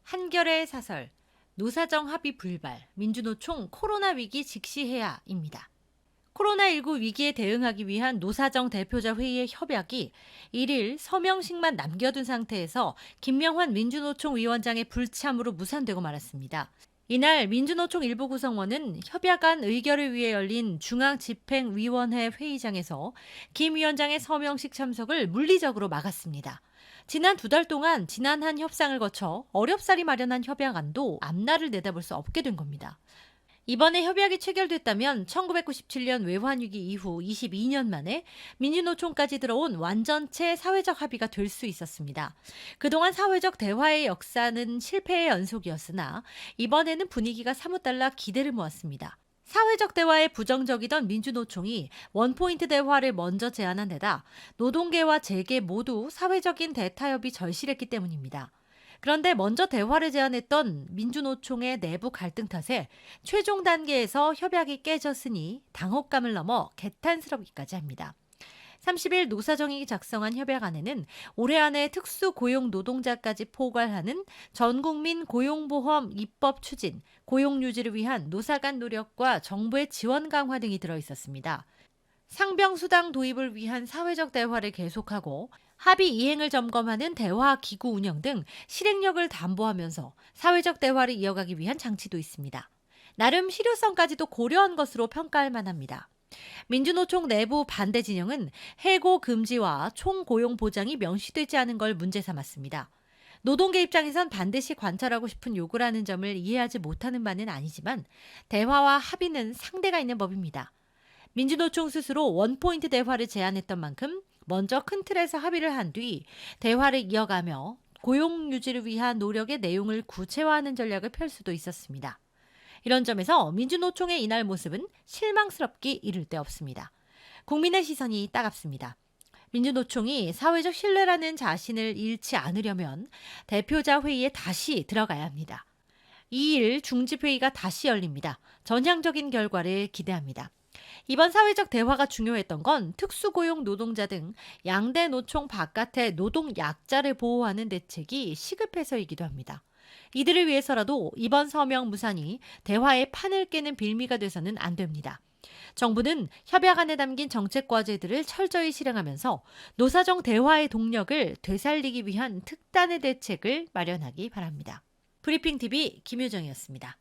한결의 사설, 노사정 합의 불발, 민주노총 코로나 위기 직시해야입니다. 코로나19 위기에 대응하기 위한 노사정 대표자 회의의 협약이 1일 서명식만 남겨둔 상태에서 김명환 민주노총 위원장의 불참으로 무산되고 말았습니다. 이날 민주노총 일부 구성원은 협약안 의결을 위해 열린 중앙집행위원회 회의장에서 김 위원장의 서명식 참석을 물리적으로 막았습니다. 지난 2달 동안 지난한 협상을 거쳐 어렵사리 마련한 협약안도 앞날을 내다볼 수 없게 된 겁니다. 이번에 협약이 체결됐다면 1997년 외환위기 이후 22년 만에 민주노총까지 들어온 완전체 사회적 합의가 될 수 있었습니다. 그동안 사회적 대화의 역사는 실패의 연속이었으나 이번에는 분위기가 사뭇 달라 기대를 모았습니다. 사회적 대화에 부정적이던 민주노총이 원포인트 대화를 먼저 제안한 데다 노동계와 재계 모두 사회적인 대타협이 절실했기 때문입니다. 그런데 먼저 대화를 제안했던 민주노총의 내부 갈등 탓에 최종 단계에서 협약이 깨졌으니 당혹감을 넘어 개탄스럽기까지 합니다. 30일 노사정이 작성한 협약안에는 올해 안에 특수고용 노동자까지 포괄하는 전국민 고용보험 입법 추진, 고용유지를 위한 노사 간 노력과 정부의 지원 강화 등이 들어있었습니다. 상병수당 도입을 위한 사회적 대화를 계속하고 합의 이행을 점검하는 대화기구 운영 등 실행력을 담보하면서 사회적 대화를 이어가기 위한 장치도 있습니다. 나름 실효성까지도 고려한 것으로 평가할 만합니다. 민주노총 내부 반대 진영은 해고 금지와 총고용 보장이 명시되지 않은 걸 문제 삼았습니다. 노동계 입장에선 반드시 관철하고 싶은 요구라는 점을 이해하지 못하는 바는 아니지만 대화와 합의는 상대가 있는 법입니다. 민주노총 스스로 원포인트 대화를 제안했던 만큼 먼저 큰 틀에서 합의를 한 뒤 대화를 이어가며 고용 유지를 위한 노력의 내용을 구체화하는 전략을 펼 수도 있었습니다. 이런 점에서 민주노총의 이날 모습은 실망스럽기 이를 데 없습니다. 국민의 시선이 따갑습니다. 민주노총이 사회적 신뢰라는 자신을 잃지 않으려면 대표자 회의에 다시 들어가야 합니다. 2일 중집회의가 다시 열립니다. 전향적인 결과를 기대합니다. 이번 사회적 대화가 중요했던 건 특수고용 노동자 등 양대 노총 바깥의 노동 약자를 보호하는 대책이 시급해서이기도 합니다. 이들을 위해서라도 이번 서명 무산이 대화의 판을 깨는 빌미가 돼서는 안 됩니다. 정부는 협약안에 담긴 정책 과제들을 철저히 실행하면서 노사정 대화의 동력을 되살리기 위한 특단의 대책을 마련하기 바랍니다. 브리핑TV 김효정이었습니다.